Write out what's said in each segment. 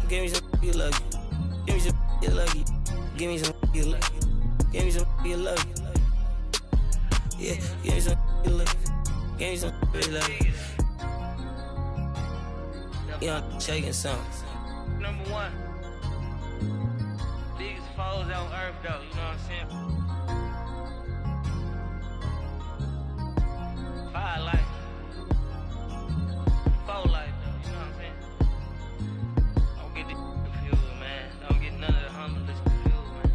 Give me some you lucky. Give me some you lucky. Give me some you lucky. Give me some you lucky. Yeah, give me some you lucky. Give me some you lucky. Yeah, I'm shaking something. Number one. Biggest foes on earth, though. You know what I'm saying? Fire life. Foe life, though. You know what I'm saying? Don't get this confused, man. Don't get none of the humblest confused, man.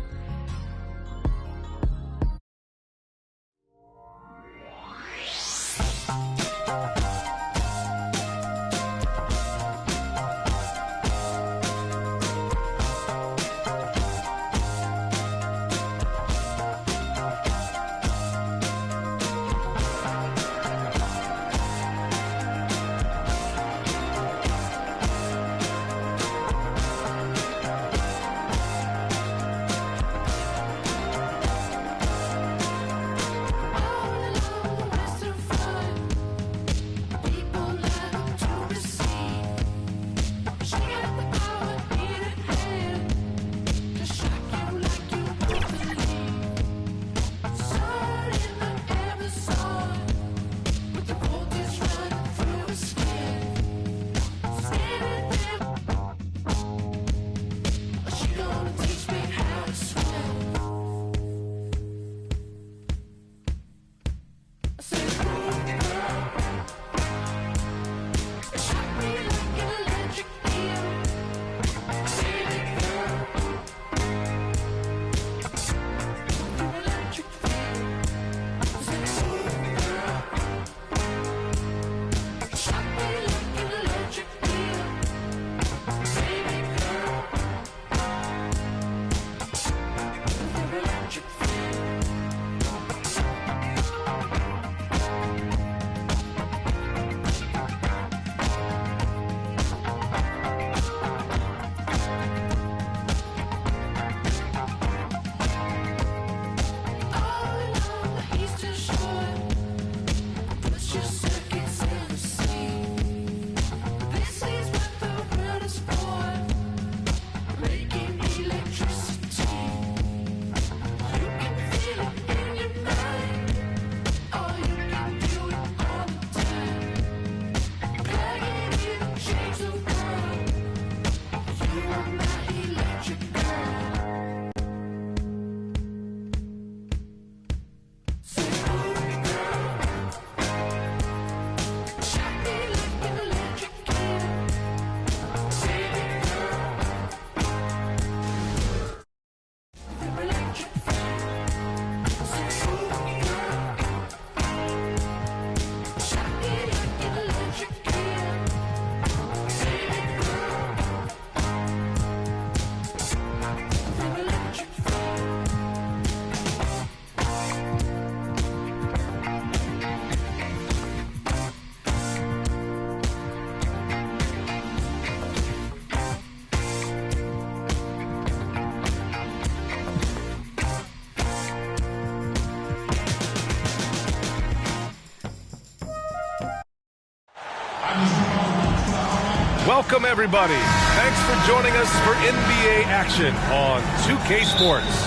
Welcome, everybody. Thanks for joining us for NBA action on 2K Sports.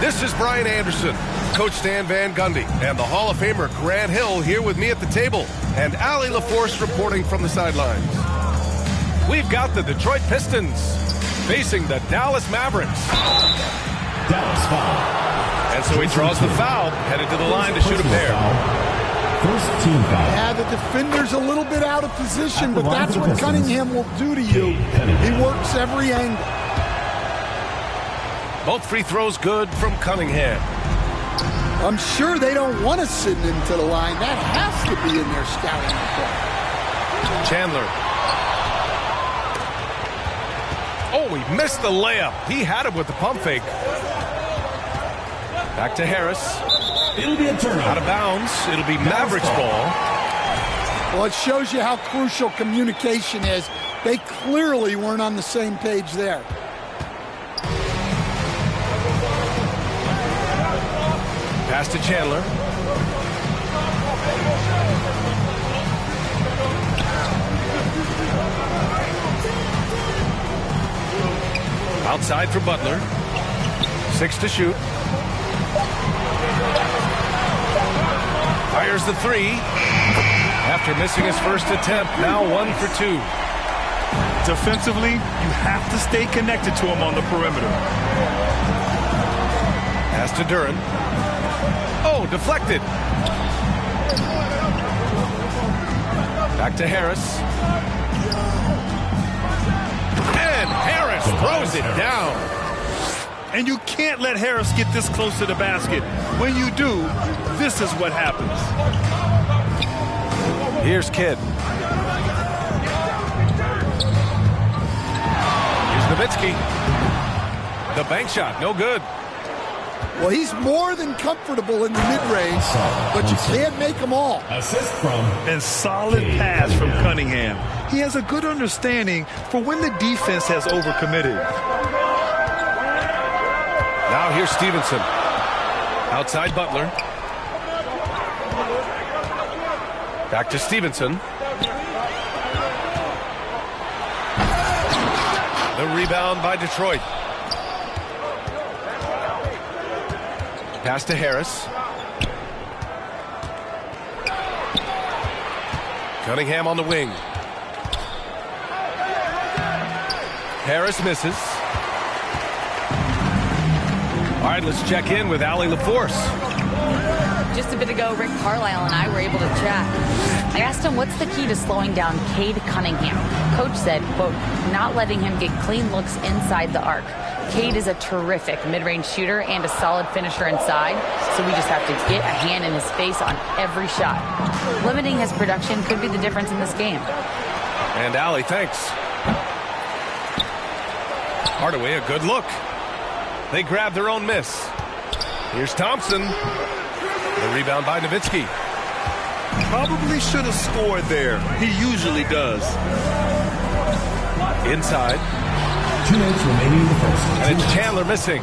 This is Brian Anderson, Coach Stan Van Gundy, and the Hall of Famer Grant Hill here with me at the table, and Allie LaForce reporting from the sidelines. We've got the Detroit Pistons facing the Dallas Mavericks. Dallas foul. And so he draws the foul, headed to the line to shoot a pair. First team foul. Yeah, the defender's a little bit out of position, but that's what Cunningham will do to you. He works every angle. Both free throws good from Cunningham. I'm sure they don't want to send him to the line. That has to be in their scouting report. Chandler. Oh, he missed the layup. He had it with the pump fake. Back to Harris. It'll be a turnover. Out of bounds. It'll be Mavericks ball. Well, it shows you how crucial communication is. They clearly weren't on the same page there. Pass to Chandler. Outside for Butler. 6 to shoot. Fires the 3. After missing his first attempt, now 1 for 2. Defensively, you have to stay connected to him on the perimeter. Pass to Duran. Oh, deflected. Back to Harris. And Harris throws it down. And you can't let Harris get this close to the basket. When you do, this is what happens. Here's Kidd. Here's Nowitzki. The bank shot, no good. Well, he's more than comfortable in the mid-range, but you can't make them all. Assist from And solid pass from Cunningham. He has a good understanding for when the defense has overcommitted. Now here's Stevenson. Outside Butler. Back to Stevenson. The rebound by Detroit. Pass to Harris. Cunningham on the wing. Harris misses. All right, let's check in with Allie LaForce. Just a bit ago, Rick Carlisle and I were able to chat. I asked him what's the key to slowing down Cade Cunningham. Coach said, quote, not letting him get clean looks inside the arc. Cade is a terrific mid-range shooter and a solid finisher inside, so we just have to get a hand in his face on every shot. Limiting his production could be the difference in this game. And Allie, thanks. Hardaway, a good look. They grab their own miss. Here's Thompson. The rebound by Nowitzki. Probably should have scored there. He usually does. Inside. 2 minutes remaining in the first. And it's Chandler missing.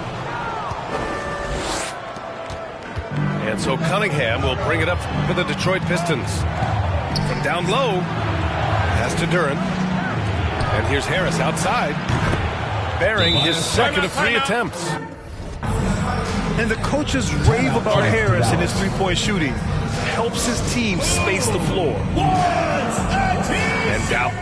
And so Cunningham will bring it up for the Detroit Pistons. From down low, pass to Duran. And here's Harris outside, bearing his second of 3 attempts. And the coaches rave about Harris and his three-point shooting. Helps his team space the floor. And out.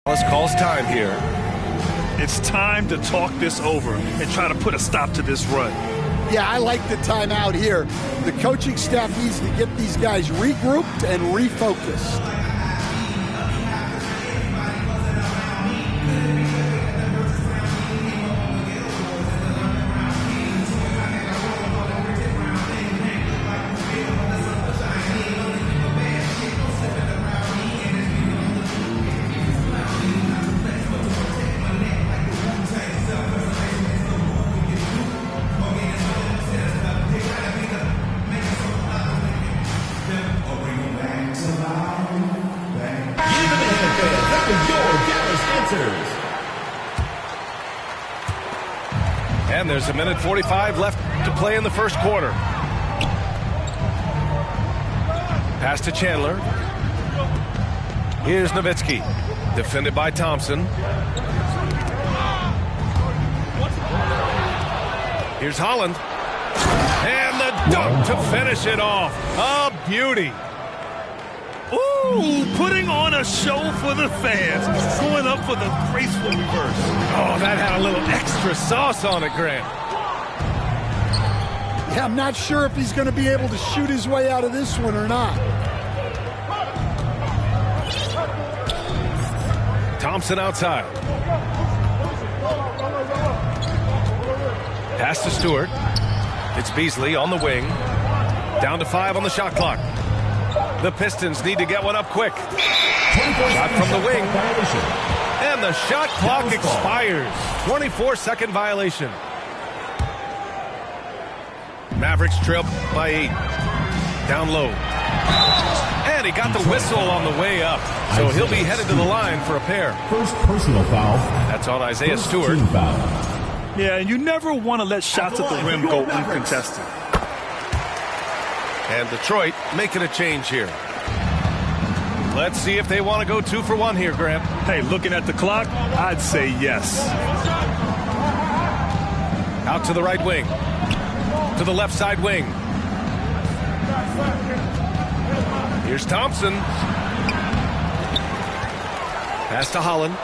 Dallas calls time here. It's time to talk this over and try to put a stop to this run. Yeah, I like the timeout here. The coaching staff needs to get these guys regrouped and refocused. And there's 1:45 left to play in the first quarter. Pass to Chandler. Here's Nowitzki, defended by Thompson. Here's Holland. And the dunk to finish it off. A beauty. Ooh, putting on a show for the fans. Going up for the graceful reverse. Oh, that had a little extra sauce on it, Grant. Yeah, I'm not sure if he's going to be able to shoot his way out of this one or not. Thompson outside. Pass to Stewart. It's Beasley on the wing. Down to 5 on the shot clock. The Pistons need to get one up quick. Shot from the wing. And the shot clock expires. 24-second violation. Mavericks trail by 8. Down low. And he got the whistle on the way up. So he'll be headed to the line for a pair. First personal foul. That's on Isaiah Stewart. Yeah, and you never want to let shots at the rim go uncontested. And Detroit making a change here. Let's see if they want to go 2 for 1 here, Grant. Hey, looking at the clock, I'd say yes. Out to the right wing. To the left side wing. Here's Thompson. Pass to Holland.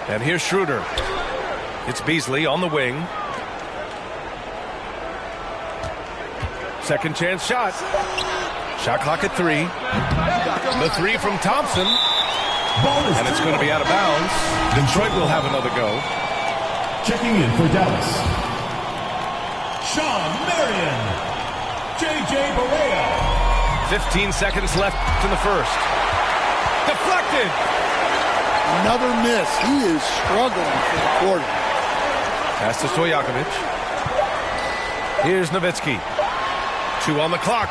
And here's Schroeder. It's Beasley on the wing. Second chance shot. Shot clock at 3. The 3 from Thompson. And it's going to be out of bounds. Detroit will have another go. Checking in for Dallas, Sean Marion. J.J. Barea. 15 seconds left in the first. Deflected. Another miss. He is struggling for the quarter. Pass to Stojakovic. Here's Nowitzki. 2 on the clock.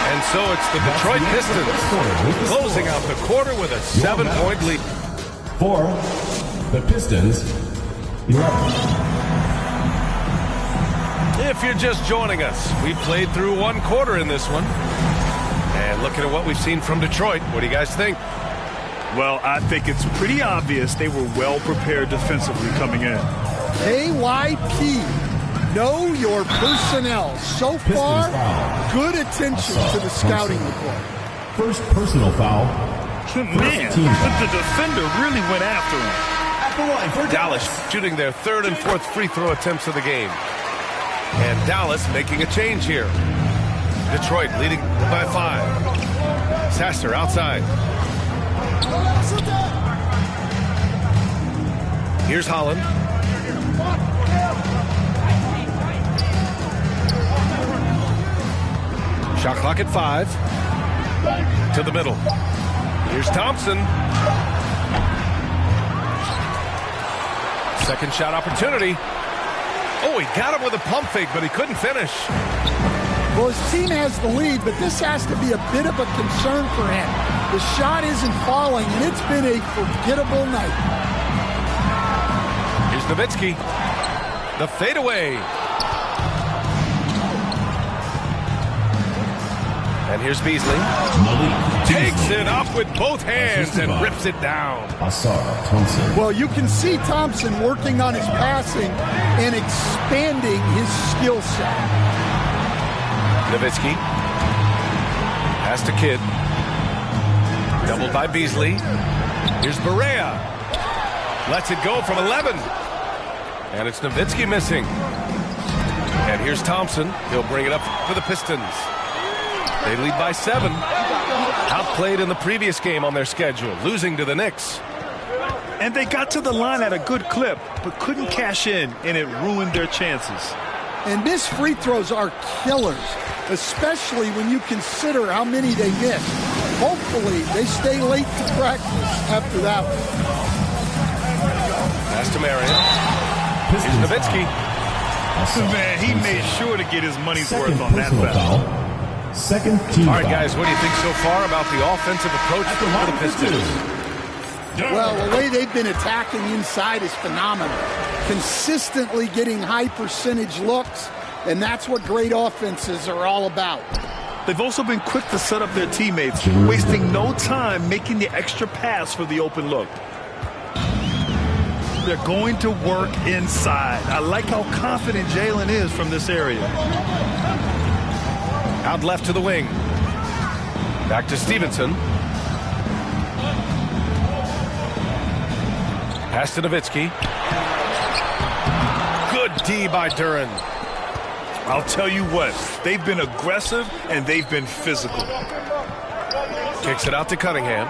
And so it's the Detroit Pistons closing out the quarter with a 7-point lead. For the Pistons, 11. If you're just joining us, we played through 1 quarter in this one. And looking at what we've seen from Detroit, what do you guys think? Well, I think it's pretty obvious they were well prepared defensively coming in. KYP, know your personnel. So far, good attention to the scouting report. First personal foul. Man, the defender really went after him. At the line for Dallas shooting their 3rd and 4th free throw attempts of the game. And Dallas making a change here. Detroit leading by 5. Sasser outside. Here's Holland. Shot clock at 5. To the middle. Here's Thompson. Second shot opportunity. Oh, he got him with a pump fake, but he couldn't finish. Well, his team has the lead, but this has to be a bit of a concern for him. The shot isn't falling, and it's been a forgettable night. Here's Nowitzki. The fadeaway. And here's Beasley. Takes it up with both hands and rips it down. Thompson. Well, you can see Thompson working on his passing and expanding his skill set. Nowitzki. Pass to Kidd. Doubled by Beasley. Here's Barea. Lets it go from 11. And it's Nowitzki missing. And here's Thompson. He'll bring it up for the Pistons. They lead by 7. Outplayed in the previous game on their schedule, losing to the Knicks. And they got to the line at a good clip, but couldn't cash in, and it ruined their chances. And missed free throws are killers, especially when you consider how many they missed. Hopefully, they stay late to practice after that one. Pass to Marion. Here's Nowitzki. Man, he made sure to get his money's worth on that foul. Second team. All right, guys, what do you think so far about the offensive approach for the Pistons? Well, the way they've been attacking inside is phenomenal. Consistently getting high percentage looks, and that's what great offenses are all about. They've also been quick to set up their teammates, wasting no time making the extra pass for the open look. They're going to work inside. I like how confident Jalen is from this area. Out left to the wing. Back to Stevenson. Pass to Nowitzki. Good D by Duren. I'll tell you what, they've been aggressive and they've been physical. Kicks it out to Cunningham.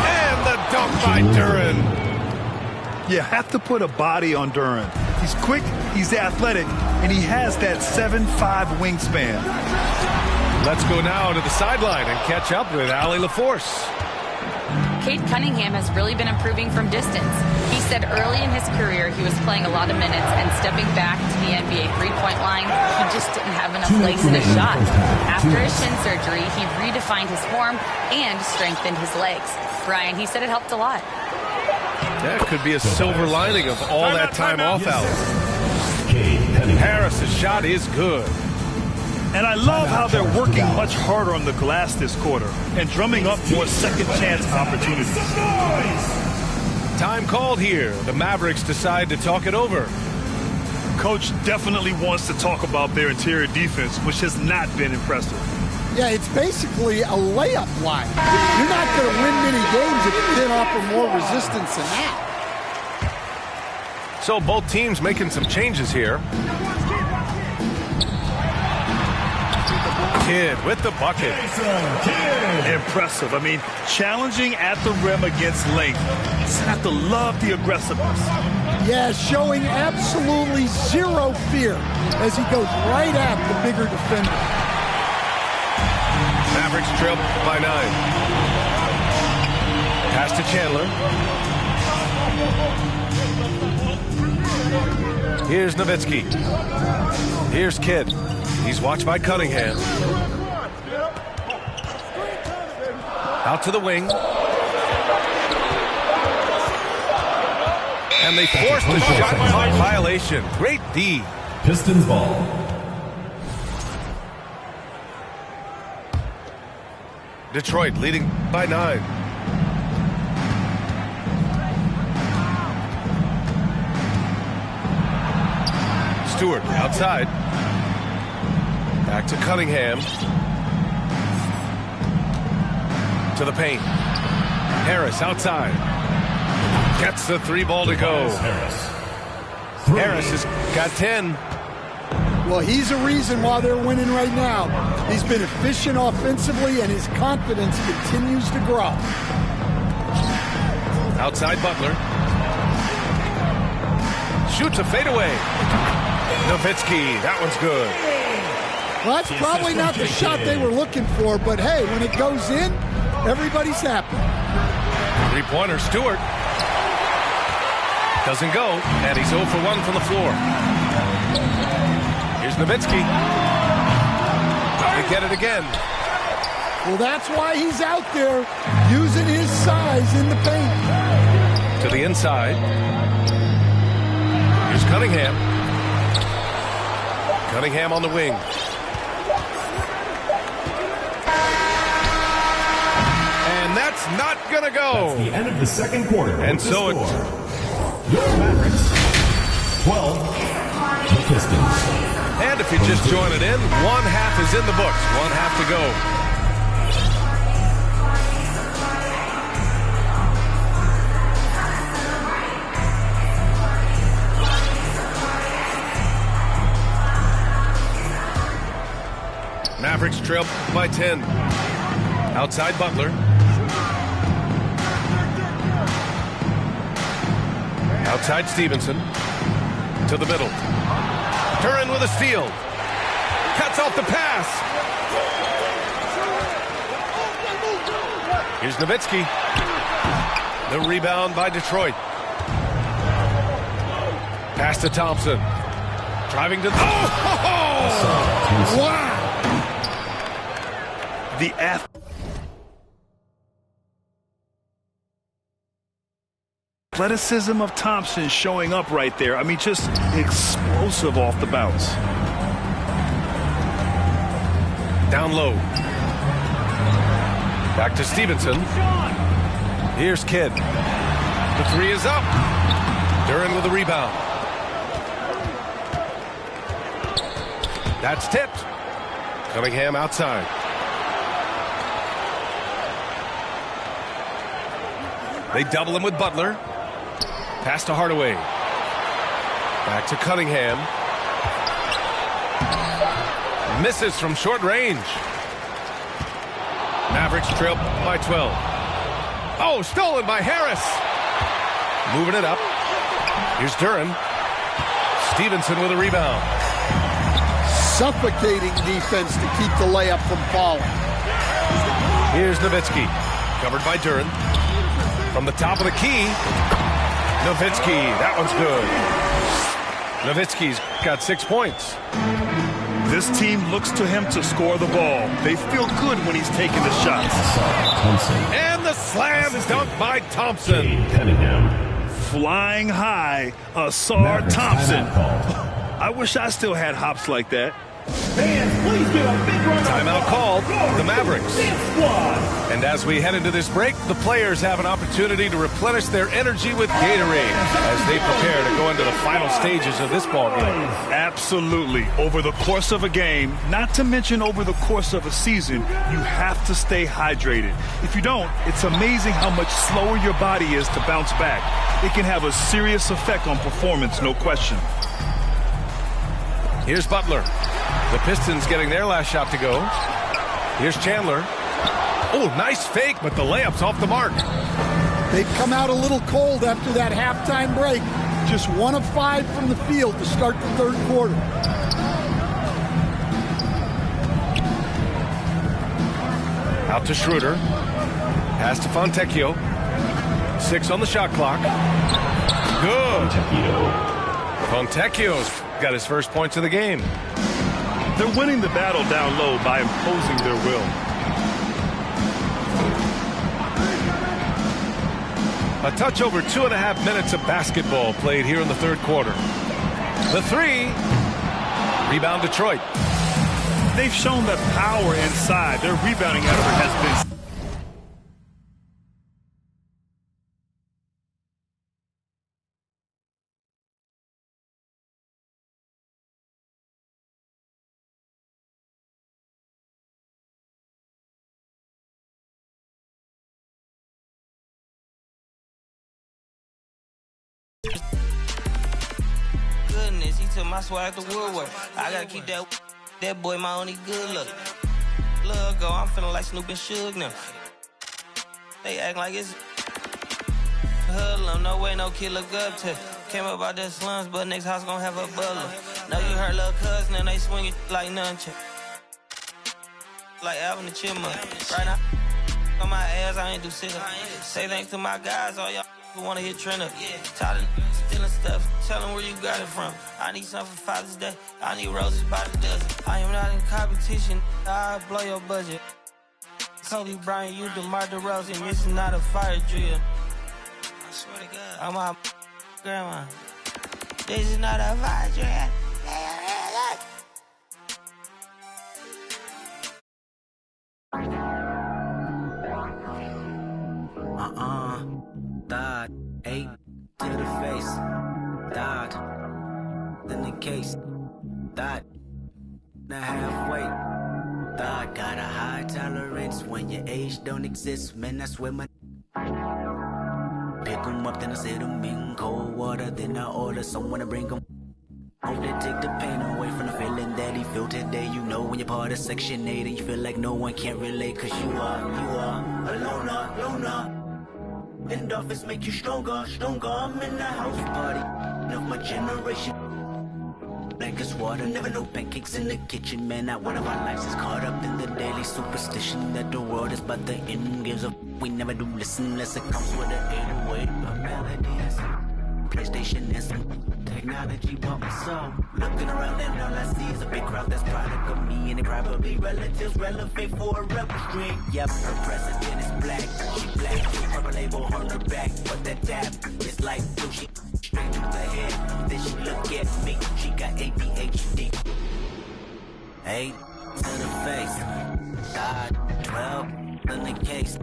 And the dunk by Duren. You have to put a body on Duren. He's quick, he's athletic, and he has that 7'5" wingspan. Let's go now to the sideline and catch up with Allie LaForce. Cade Cunningham has really been improving from distance. He said early in his career he was playing a lot of minutes and stepping back to the NBA three-point line, he just didn't have enough legs in his shot. After his shin surgery, he redefined his form and strengthened his legs. Brian, he said it helped a lot. That could be a silver lining of all that time off, Alice. Harris's shot is good. And I love how they're working much harder on the glass this quarter and drumming up more second chance opportunities. Time called here. The Mavericks decide to talk it over. Coach definitely wants to talk about their interior defense, which has not been impressive. Yeah, it's basically a layup line. You're not going to win many games if you can't offer more resistance than that. So both teams making some changes here. Kidd with the bucket. Impressive. I mean, challenging at the rim against length. You have to love the aggressiveness. Yeah, showing absolutely zero fear as he goes right at the bigger defender. Mavericks trail by 9. Pass to Chandler. Here's Nowitzki. Here's Kidd. He's watched by Cunningham. Out to the wing. And they forced a shot clock violation. Great D. Pistons ball. Detroit leading by 9. Stewart outside. Back to Cunningham. To the paint. Harris outside. Gets the 3 ball to go. Harris has got 10. Well, he's a reason why they're winning right now. He's been efficient offensively, and his confidence continues to grow. Outside Butler. Shoots a fadeaway. Nowitzki, that one's good. Well, that's probably not the shot they were looking for, but hey, when it goes in, everybody's happy. 3-pointer, Stewart. Doesn't go, and he's 0 for 1 from the floor. Here's Nowitzki. They get it again. Well, that's why he's out there using his size in the paint. To the inside. Here's Cunningham. Cunningham on the wing. And that's not going to go. That's the end of the second quarter. And so it's your Mavericks 12, the Pistons. And if you just join it in, 1 half is in the books. 1 half to go. Mavericks trail by 10. Outside Butler. Outside Stevenson. To the middle. Duren with a steal. Cuts off the pass. Here's Nowitzki. The rebound by Detroit. Pass to Thompson. Driving to... Oh! Wow! The athleticism of Thompson showing up right there. I mean, just explosive off the bounce. Down low. Back to Stevenson. Here's Kidd. The 3 is up. Duren with the rebound. That's tipped. Cunningham outside. They double him with Butler. Pass to Hardaway. Back to Cunningham. Misses from short range. Mavericks trail by 12. Oh, stolen by Harris. Moving it up. Here's Duran. Stevenson with a rebound. Suffocating defense to keep the layup from falling. Here's Nowitzki, covered by Duran. From the top of the key, Nowitzki, that one's good. Nowitzki's got 6 points. This team looks to him to score the ball. They feel good when he's taking the shots. And the slam dunk by Thompson. Flying high, Asar Thompson. I wish I still had hops like that. Timeout called, the Mavericks. And as we head into this break, the players have an opportunity to replenish their energy with Gatorade as they prepare to go into the final stages of this ball game. Absolutely. Over the course of a game, not to mention over the course of a season, you have to stay hydrated. If you don't, it's amazing how much slower your body is to bounce back. It can have a serious effect on performance, no question. Here's Butler. The Pistons getting their last shot to go. Here's Chandler. Oh, nice fake, but the layup's off the mark. They've come out a little cold after that halftime break. Just 1 of 5 from the field to start the third quarter. Out to Schroeder. Pass to Fontecchio. 6 on the shot clock. Good. Fontecchio's got his first points of the game. They're winning the battle down low by imposing their will. A touch over 2.5 minutes of basketball played here in the third quarter. The 3. Rebound Detroit. They've shown that power inside. Their rebounding effort has been... Goodness, he took my swag to Woodward. I gotta keep that boy my only good look. Look, go, I'm feeling like Snoop and Suge now. They act like it's hoodlum, no way, no kid look up to. Came up out the slums, but next house gon' have a butler. Know you heard little cousin and they swing it like nunchuck. Like Alvin the Chipmunk. Right now, on my ass, I ain't do sit-up. Say thanks to my guys, all y'all who wanna hit trend up. Tired of stealing stuff, tell them where you got it from. I need something for Father's Day, I need roses by the dozen. I am not in competition, I'll blow your budget. Kobe Bryant, you DeMar DeRozan, this is not a fire drill. I swear to God, I'm my grandma. This is not a fire drill. Died, 8 to the face, died, in the case, died, now halfway, died, got a high tolerance when your age don't exist, man, that's where my pick 'em up, then I sit 'em in cold water, then I order someone to bring 'em. Hope they take the pain away from the feeling that he felt today. You know when you're part of Section 8 and you feel like no one can relate, cause you are a loner. Endorphins make you stronger. I'm in the house party of my generation. Black as water, never no pancakes in the kitchen. Man, not one of our lives is caught up in the daily superstition that the world is but the end gives up. We never do listen unless it comes with an 808. A melody and some PlayStation and some technology bought my soul. Looking around and all I see is a big crowd that's product of me, and they probably relatives relevant for a rebel stream. Yep, her president is black, she black, purple label on her back, but that dab is like blue, she straight to the head. Then she look at me, she got ADHD. 8 to the face, died, 12 in the case,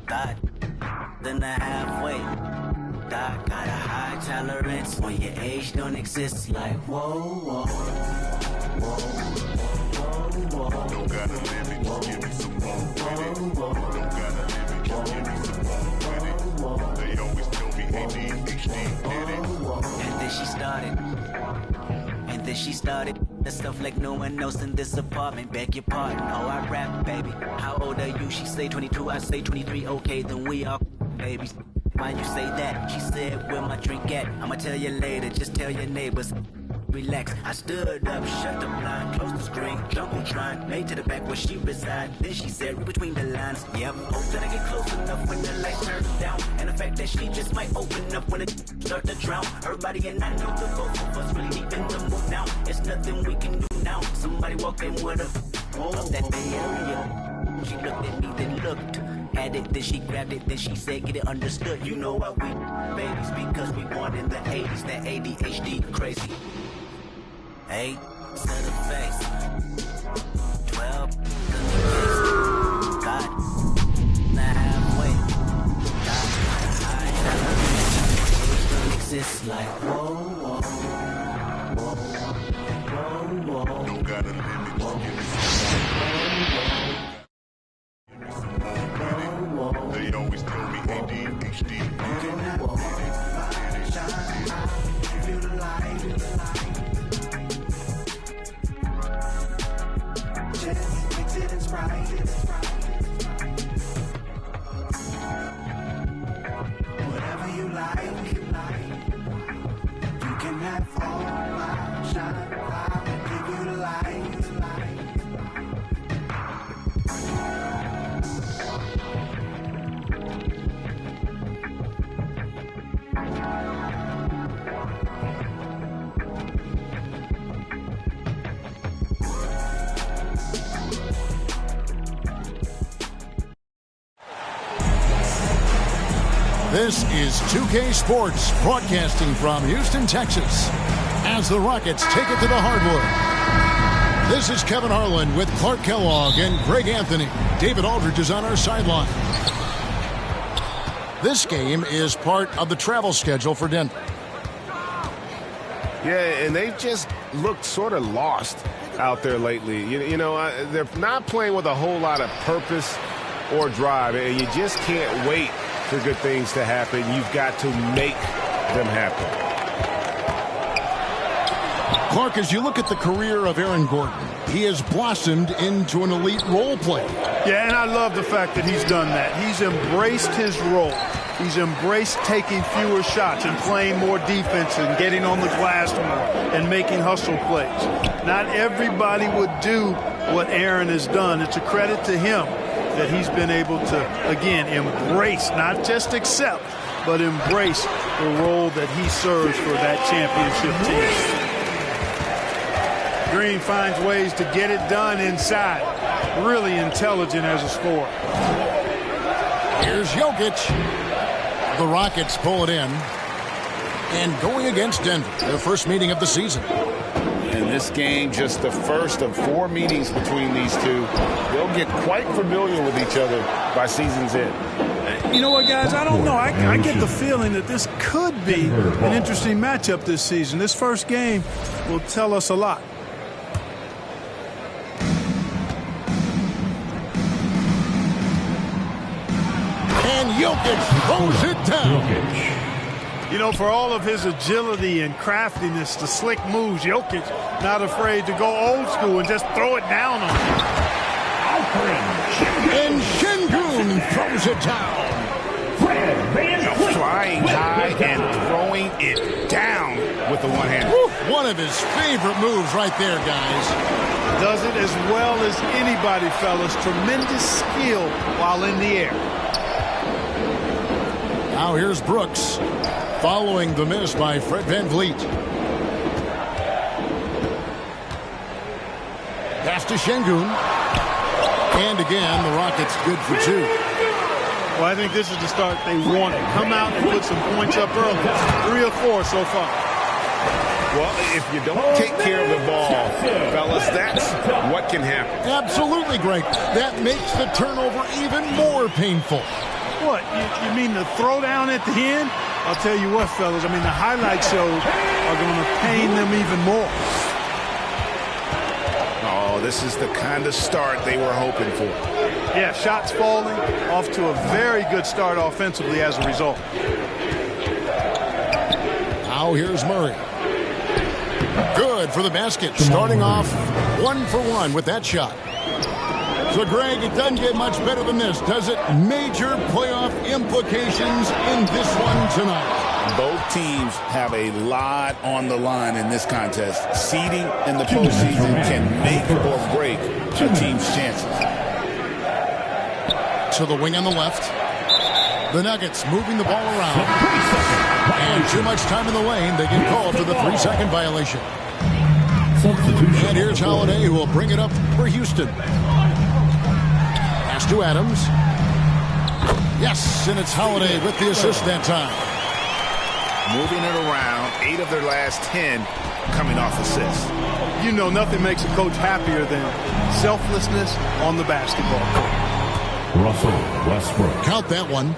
died, then the halfway. Got a high tolerance when your age don't exist. Like whoa. Don't gotta live it, just give me some more with it. Don't gotta live it, just give me some more with it. They always tell me ADHD did it. And then she started the stuff like no one else in this apartment. Beg your pardon, oh I rap, baby. How old are you? She say 22, I say 23. Okay, then we are babies. Why you say that? She said, where my drink at? I'ma tell you later, just tell your neighbors. Relax. I stood up, shut the blind, closed the screen, Jumbotron, made to the back where she reside. Then she said, read between the lines. Yep, hope that I get close enough when the lights turn down. And the fact that she just might open up when it start to drown. Her body and I know the both of us really deep in the mood now. It's nothing we can do now. Somebody walk in with a of that Bay Area. She looked at me, then looked. Had it, then she grabbed it, then she said, get it understood. You know why we babies, because we born in the 80s, that ADHD crazy. 8 to the face, 12 to the face. God, now halfway. God, I exists like whoa, whoa, whoa, whoa, whoa. Don't gotta limit, just give me some more. They always tell me ADHD. Feel the light. Mix it and Sprite. Whatever you like, you can have all my shine. I will give you the light. This is 2K Sports, broadcasting from Houston, Texas, as the Rockets take it to the hardwood. This is Kevin Harlan with Clark Kellogg and Greg Anthony. David Aldridge is on our sideline. This game is part of the travel schedule for Denver. Yeah, and they've just looked sort of lost out there lately. They're not playing with a whole lot of purpose or drive, and you just can't wait for good things to happen. You've got to make them happen. Clark, as you look at the career of Aaron Gordon, he has blossomed into an elite role player. Yeah, and I love the fact that he's done that. He's embraced his role. He's embraced taking fewer shots and playing more defense and getting on the glass more and making hustle plays. Not everybody would do what Aaron has done. It's a credit to him that he's been able to, again, embrace, not just accept, but embrace the role that he serves for that championship team. Green finds ways to get it done inside. Really intelligent as a scorer. Here's Jokic. The Rockets pull it in. And going against Denver, their first meeting of the season. In this game, just the first of 4 meetings between these two. They'll get quite familiar with each other by season's end. You know what, guys? I don't know. I get the feeling that this could be an interesting matchup this season. This first game will tell us a lot. And Jokic throws it down. You know, for all of his agility and craftiness, the slick moves, Jokic not afraid to go old school and just throw it down on him. And Şengün throws it down. Flying high and throwing it down with the one hand. One of his favorite moves right there, guys. Does it as well as anybody, fellas. Tremendous skill while in the air. Now here's Brooks, following the miss by Fred VanVleet. Pass to Şengün. And again, the Rockets good for 2. Well, I think this is the start they wanted. Come out and put some points up early. 3 or 4 so far. Well, if you don't take care of the ball, fellas, that's what can happen. Absolutely, Greg. That makes the turnover even more painful. What? You mean the throwdown at the end? I'll tell you what, fellas. I mean, the highlight shows are going to pain them even more. Oh, this is the kind of start they were hoping for. Yeah, shots falling, off to a very good start offensively as a result. Now here's Murray. Good for the basket. Starting off 1 for 1 with that shot. So, Greg, it doesn't get much better than this, does it? Major playoff implications in this one tonight. Both teams have a lot on the line in this contest. Seeding in the postseason can make or break a team's chances. To the wing on the left. The Nuggets moving the ball around. And too much time in the lane. They get called for the 3-second violation. And here's Holiday, who will bring it up for Houston. Pass to Adams. Yes, and it's Holiday with the assist that time. Moving it around, 8 of their last 10 coming off assists. You know, nothing makes a coach happier than selflessness on the basketball court. Russell Westbrook. Count that one.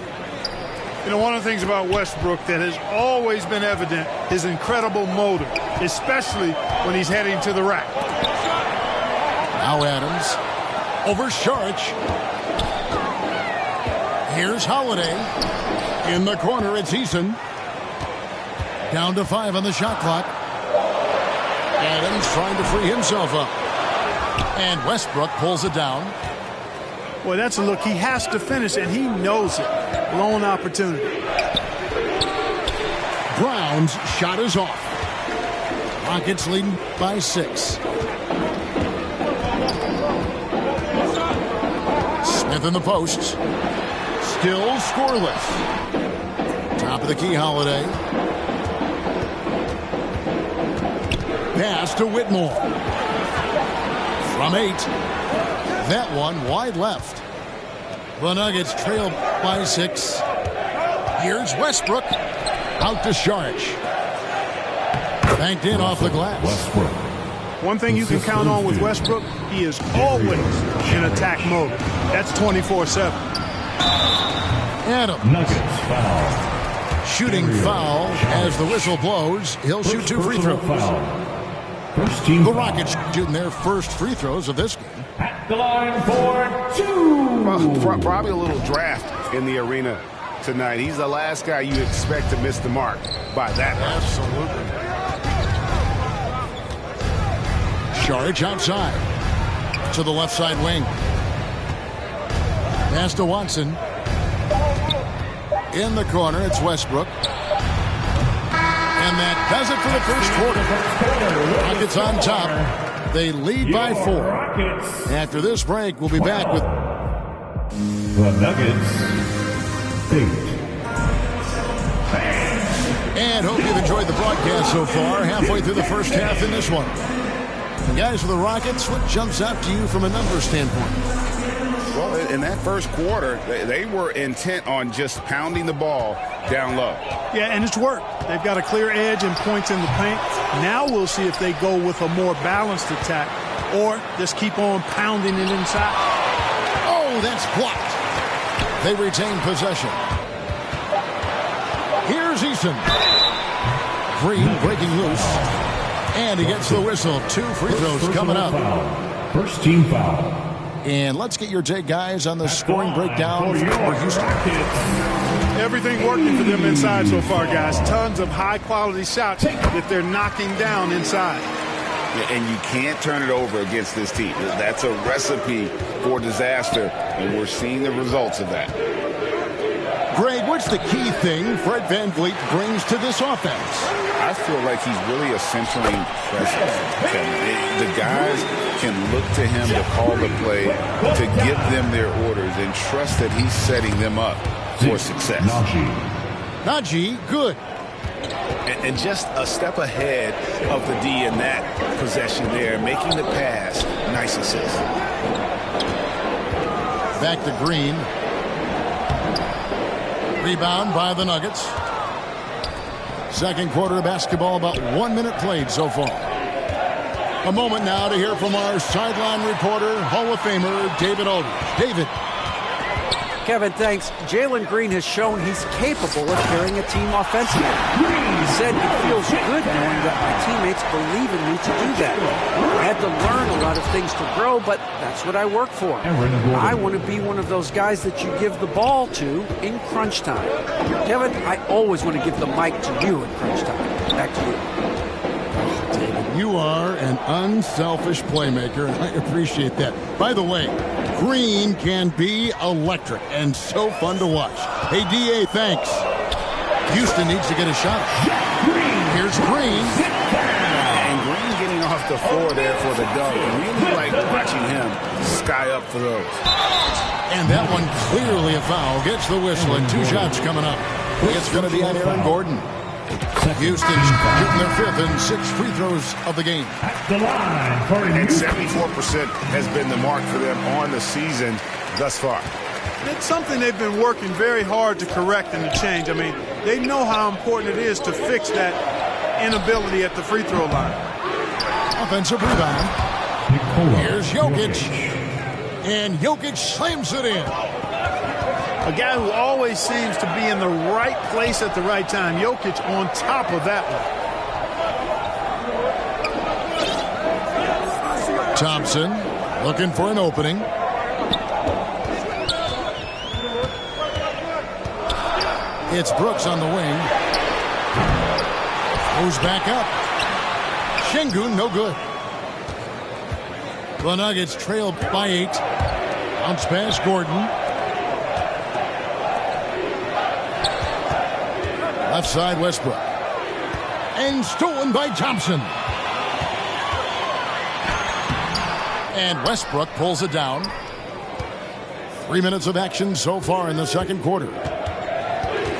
You know, one of the things about Westbrook that has always been evident, his incredible motor, especially when he's heading to the rack. Now Adams over Saric. Here's Holiday. In the corner, it's Eason. Down to 5 on the shot clock. Adams trying to free himself up. And Westbrook pulls it down. Boy, that's a look he has to finish, and he knows it. Blown opportunity. Brown's shot is off. Rockets leading by 6. Smith in the post. Still scoreless. Top of the key, Holiday. Pass to Whitmore. From 8. That one wide left. The Nuggets trail by 6. Here's Westbrook. Out to Saric. Banked in off the glass. Westbrook. One thing you can count on with Westbrook, he is always in attack mode. That's 24/7. Adams. Nuggets foul. Shooting foul as the whistle blows. He'll shoot 2 free throws. First team The Rockets shooting their first free throws of this game. at the line for 2. Probably a little draft in the arena tonight. He's the last guy you expect to miss the mark by that much. Absolutely. Saric outside. To the left side wing. Pass to Watson. In the corner, it's Westbrook. And that does it for the first quarter. Rockets on top. They lead by 4. After this break, we'll be back with the Nuggets 8. And hope you've enjoyed the broadcast so far. Halfway through the first half in this one. And guys, for the Rockets, what jumps out to you from a numbers standpoint? Well, in that first quarter, they were intent on just pounding the ball down low. Yeah, and it's worked. They've got a clear edge and points in the paint. Now we'll see if they go with a more balanced attack or just keep on pounding it inside. Oh, that's blocked. They retain possession. Here's Eason. Green breaking loose. And he gets the whistle. 2 free throws coming up. First team foul. And let's get your take, guys, on the scoring breakdown for Houston. Everything working for them inside so far, guys. Tons of high-quality shots that they're knocking down inside. Yeah, and you can't turn it over against this team. That's a recipe for disaster, and we're seeing the results of that. Greg, what's the key thing Fred VanVleet brings to this offense? I feel like he's really a centering presence. The guys can look to him to call the play, to give them their orders, and trust that he's setting them up for success. Najee, good. And just a step ahead of the D in that possession there, making the pass. Nice assist. Back to Green. Rebound by the Nuggets. Second quarter of basketball, about 1 minute played so far. A moment now to hear from our sideline reporter, Hall of Famer David Aldridge. David. Kevin, thanks. Jalen Green has shown he's capable of carrying a team offensively. He said it feels good knowing that my teammates believe in me to do that. I had to learn a lot of things to grow, but that's what I work for. I want to be one of those guys that you give the ball to in crunch time. Kevin, I always want to give the mic to you in crunch time. Back to you. David, You are an unselfish playmaker, and I appreciate that. By the way, Green can be electric and so fun to watch. Hey, D.A., thanks. Houston needs to get a shot. Here's Green. And Green getting off the floor there for the dunk. Really like watching him sky up for those. And that one clearly a foul. Gets the whistle, and 2 shots coming up. It's going to be on Aaron Gordon. Houston's shooting their 5th and 6th free throws of the game. And 74% has been the mark for them on the season thus far. It's something they've been working very hard to correct and to change. I mean, they know how important it is to fix that inability at the free throw line. Offensive rebound. Here's Jokic. And Jokic slams it in. A guy who always seems to be in the right place at the right time. Jokic on top of that one. Thompson looking for an opening. It's Brooks on the wing. Goes back up. Şengün no good. The Nuggets trail by 8. Bounce pass Gordon. Left side Westbrook. And stolen by Thompson. And Westbrook pulls it down. 3 minutes of action so far in the second quarter.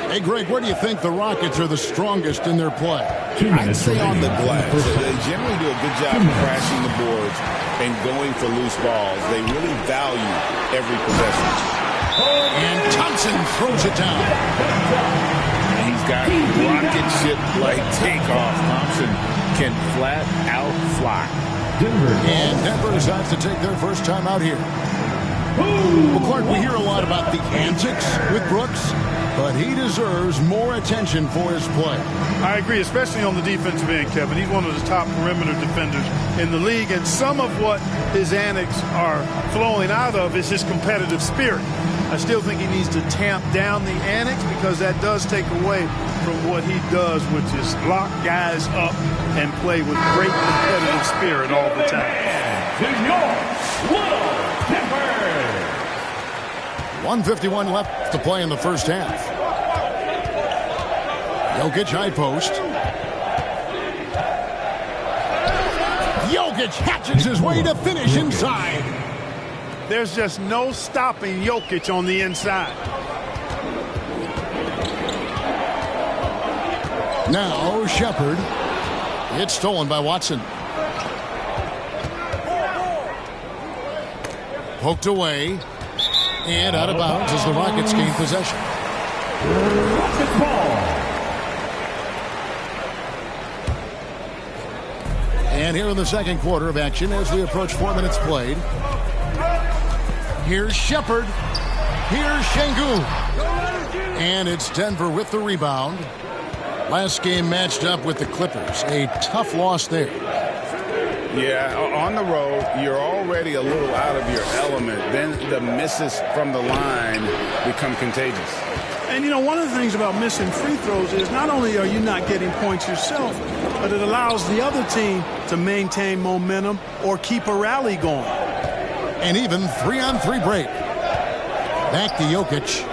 Hey, Greg, where do you think the Rockets are the strongest in their play? I'd say on the glass. They generally do a good job of crashing the boards and going for loose balls. They really value every possession. And Thompson throws it down. And he's got rocket ship-like takeoff. Thompson can flat out fly. And Denver's out to take their first time out here. Well, Clark, we hear a lot about the antics with Brooks, but he deserves more attention for his play. I agree, especially on the defensive end, Kevin. He's one of the top perimeter defenders in the league, and some of what his antics are flowing out of is his competitive spirit. I still think he needs to tamp down the antics because that does take away from what he does, which is lock guys up and play with great competitive spirit all the time. 1:51 left to play in the first half. Jokic high post. Jokic hatches his way to finish inside. There's just no stopping Jokic on the inside. Now Shepard. It's stolen by Watson. Poked away. And out of bounds as the Rockets gain possession. Rockets ball. And here in the second quarter of action as we approach 4 minutes played. Here's Shepard. Here's Şengün. And it's Denver with the rebound. Last game matched up with the Clippers. A tough loss there. Yeah, on the road, you're already a little out of your element. Then the misses from the line become contagious. And, you know, one of the things about missing free throws is not only are you not getting points yourself, but it allows the other team to maintain momentum or keep a rally going. And even 3-on-3 break. Back to Jokic.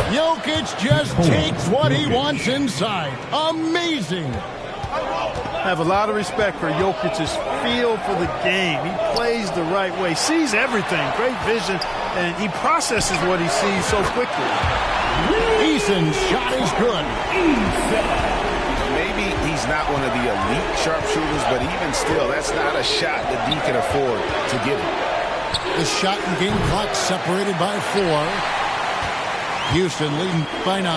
Jokic just takes what he wants inside. Amazing. I have a lot of respect for Jokic's feel for the game. He plays the right way, sees everything, great vision, and he processes what he sees so quickly. Eason's shot is good. Maybe he's not one of the elite sharpshooters, but even still, that's not a shot that D can afford to give him. The shot and game clock separated by 4. Houston leading by 9.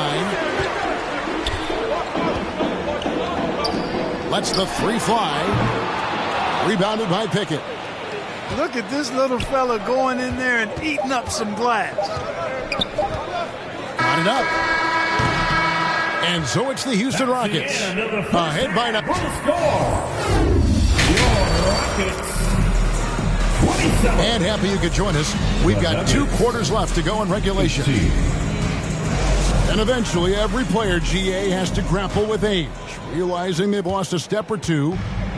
Lets the 3 fly. Rebounded by Pickett. Look at this little fella going in there and eating up some glass. Got it up. And so it's the Houston Rockets. Ahead by 9. And happy you could join us. We've got 2 quarters left to go in regulation. And eventually, every player, GA, has to grapple with age, realizing they've lost a step or two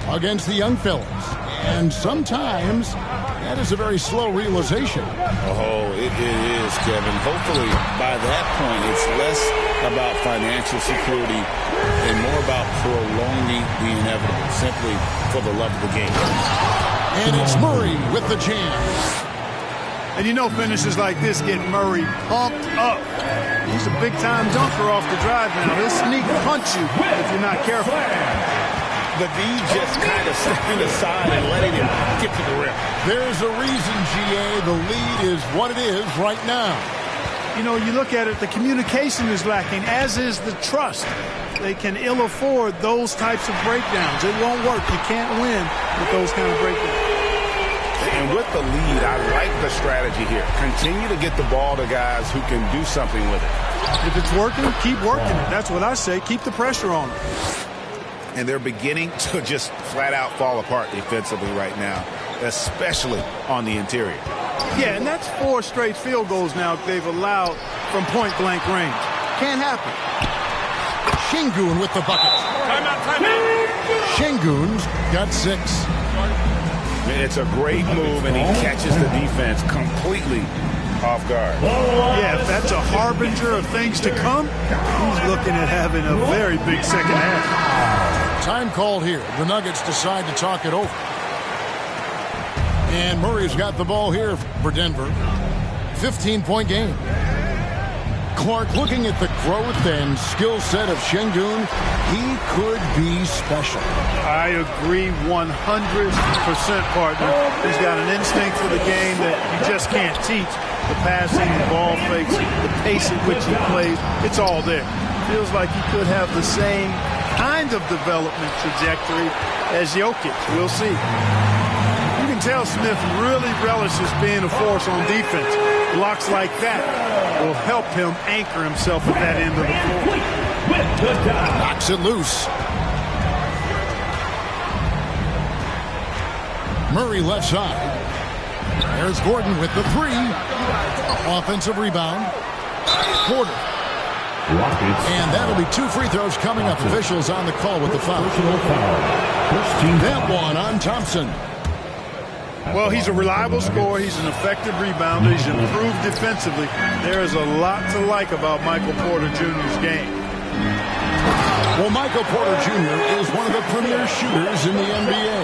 against the young fellas. And sometimes, that is a very slow realization. Oh, it is, Kevin. Hopefully, by that point, it's less about financial security and more about prolonging the inevitable, simply for the love of the game. And it's Murray with the jam. And you know finishes like this get Murray pumped up. He's a big-time dunker off the drive now. He'll sneak punch you if you're not careful. But D just kind of stepping aside and letting him get to the rim. There's a reason, GA, the lead is what it is right now. You know, you look at it, the communication is lacking, as is the trust. They can ill afford those types of breakdowns. It won't work. You can't win with those kind of breakdowns. And with the lead, I like the strategy here. Continue to get the ball to guys who can do something with it. If it's working, keep working it. That's what I say. Keep the pressure on them. And they're beginning to just flat out fall apart defensively right now, especially on the interior. Yeah, and that's 4 straight field goals now they've allowed from point-blank range. Can't happen. Şengün with the bucket. Timeout. Şengün's got 6. It's a great move, and he catches the defense completely off guard. Yeah, if that's a harbinger of things to come, he's looking at having a very big second half. Time called here. The Nuggets decide to talk it over. And Murray's got the ball here for Denver. 15-point game. Clark, looking at the growth and skill set of Şengün, he could be special. I agree 100%, partner. He's got an instinct for the game that you just can't teach. The passing, the ball fakes, the pace at which he plays, it's all there. Feels like he could have the same kind of development trajectory as Jokic. We'll see. You can tell Smith really relishes being a force on defense. Blocks like that will help him anchor himself at that end of the floor. Knocks it loose. Murray left side. There's Gordon with the 3. Offensive rebound. Porter. And that'll be 2 free throws coming up. Officials on the call with the foul. That one on Thompson. Well, he's a reliable scorer. He's an effective rebounder. He's improved defensively. There is a lot to like about Michael Porter Jr.'s game. Well, Michael Porter Jr. is one of the premier shooters in the NBA.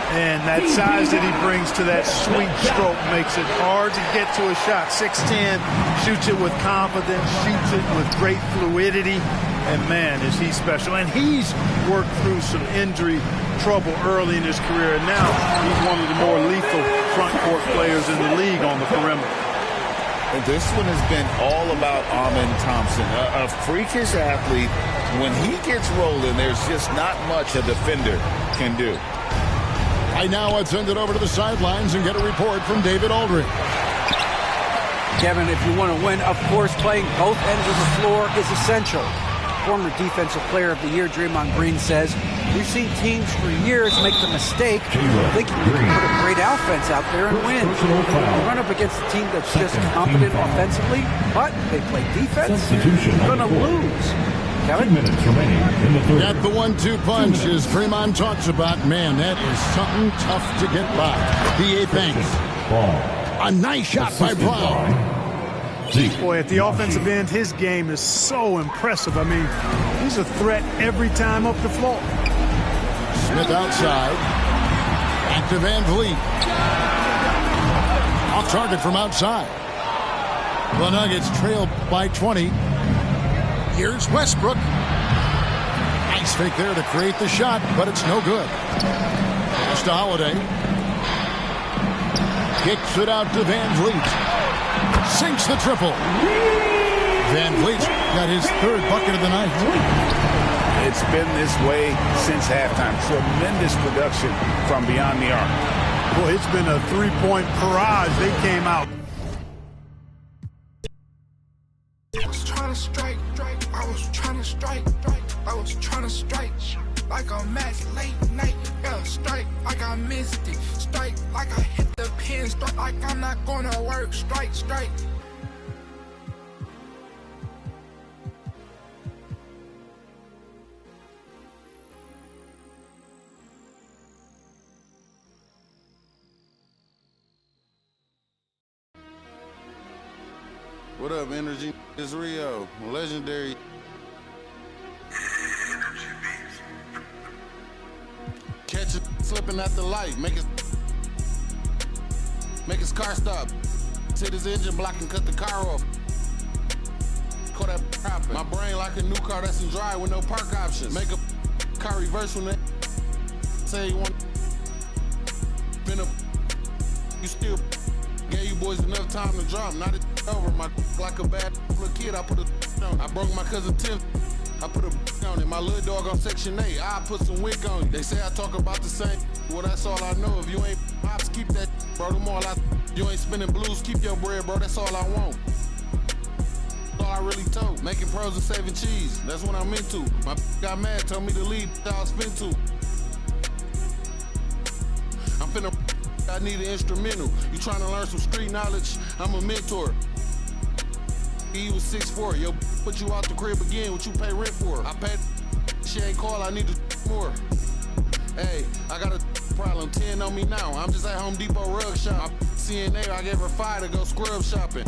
And that size that he brings to that sweep stroke makes it hard to get to a shot. 6'10", shoots it with confidence, shoots it with great fluidity. And, man, is he special. And he's worked through some injury trouble early in his career. And now he's one of the more lethal front court players in the league on the perimeter. And this one has been all about Amen Thompson, a freakish athlete. When he gets rolling, there's just not much a defender can do. Right now, let's send it over to the sidelines and get a report from David Aldridge. Kevin, if you want to win, of course, playing both ends of the floor is essential. Former Defensive Player of the Year, Draymond Green, says, we've seen teams for years make the mistake of thinking you can put a great offense out there and win. You run up against a team that's just competent offensively, but they play defense, you're going to lose. Kevin? 2 minutes remaining in the third. Got the 1-2 punch, as Draymond talks about. Man, that is something tough to get by. PA thanks. A nice shot by Brown. Boy, at the offensive end, his game is so impressive. I mean, he's a threat every time up the floor. Smith outside. Back to Van Vliet. Off target from outside. The Nuggets trail by 20. Here's Westbrook. Nice fake there to create the shot, but it's no good. Pass to Holiday. Kicks it out to Van Vliet. Sinks the triple. Van Vliet's got his 3rd bucket of the night. It's been this way since halftime. Tremendous production from beyond the arc. Boy, it's been a 3-point barrage. They came out. I was trying to strike. I was trying to strike. I was trying to strike. Like a match late night. Yeah, strike like I missed it. Strike like I hit the pin. Strike like I'm not gonna work. Strike. What up, Energy? It's Rio, legendary. Catch it slipping at the light, make his car stop. Hit his engine block and cut the car off. Call that poppin'. My brain like a new car that's in drive with no park options. Make a car reverse when they say you want. Been a you still gave you boys enough time to drop. Now it's over. My like a bad little kid, I put a on. I broke my cousin Tim. I put a on it. My little dog on Section 8. I put some wick on it. They say I talk about the same. Well, that's all I know. If you ain't pops, keep that, bro. Them all you ain't spinning blues, keep your bread, bro. That's all I want. That's all I really told. Making pros and saving cheese. That's what I'm into. My got mad, told me to leave. I'll spin to. I'm finna. I need an instrumental. You trying to learn some street knowledge? I'm a mentor. He was 6'4". Yo, put you out the crib again. What you pay rent for? I paid. She ain't call. I need more. Hey, I got a problem. 10 on me now. I'm just at Home Depot rug shop. My CNA, I gave her 5 to go scrub shopping.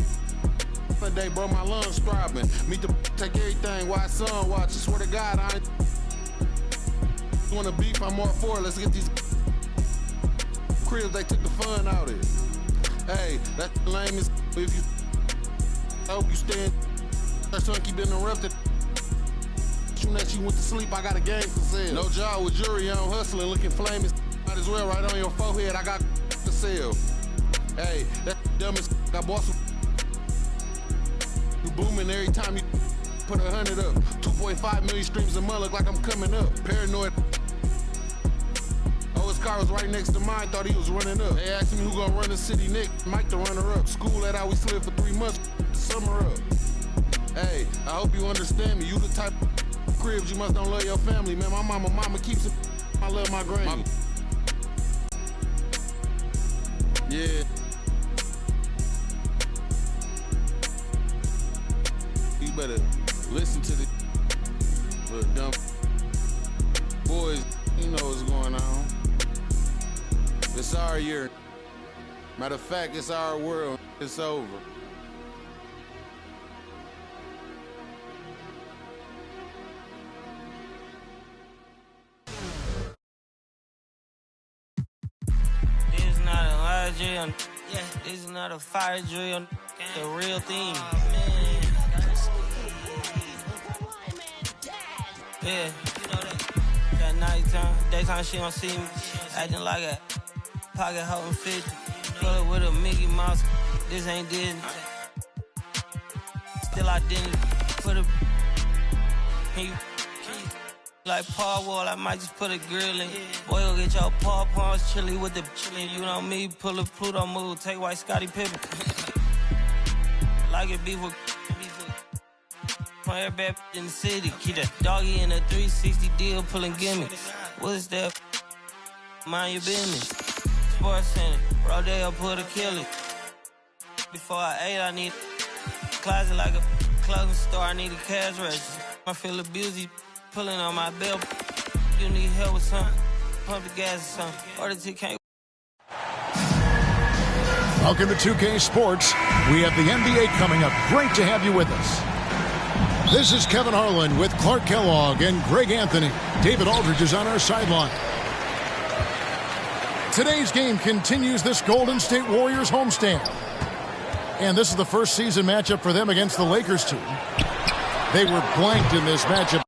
One day, bro, my lungs throbbing. Meet the take everything. Why son watch? I swear to God, I ain't. You wanna beef? I'm all for it. Let's get these cribs. They took the fun out of it. Hey, that's lame as if you. I hope you stand. Her son keep interrupted. Soon as she went to sleep, I got a game for sale. No job with jury on hustling, looking flaming. Might as well right on your forehead. I got to sell. Hey, that dumbest. I bought some. You booming every time you put 100 up. 2.5 million streams a month. Look like I'm coming up. Paranoid. Oh, his car was right next to mine. Thought he was running up. They asked me who gonna run the city next. Mike the runner up. School that I we slid for 3 months. Summer up. Hey, I hope you understand me. You the type of cribs you must don't love your family, man. My mama keeps it. I love my granny. Yeah. You better listen to the little dumb boys. You know what's going on. It's our year. Matter of fact, it's our world. It's over. Drill. Yeah, this is not a fire drill. The real thing. Yeah, you know that nighttime, daytime she don't see me. Acting like a pocket holding 50. Pull it with a Mickey Mouse. This ain't Disney. Still identity. Put a like Paul Wall, I might just put a grill in. Boy, go get your paw pawns chili with the chili. You know me, pull a Pluto move, take white Scottie Pippen. Like it beef with every bad in the city. Keep that doggy in a 360 deal, pulling gimmicks. What's that? Mind your business. Sports Center, Rodeo put a kill it. Before I ate, I need a closet like a clothing store. I need a cash register. I feel abused. Pulling on my belt. You need help with something. Pump the gas or something. Order TK. Welcome to 2K Sports. We have the NBA coming up. Great to have you with us. This is Kevin Harlan with Clark Kellogg and Greg Anthony. David Aldridge is on our sideline. Today's game continues this Golden State Warriors homestand. And this is the first season matchup for them against the Lakers team. They were blanked in this matchup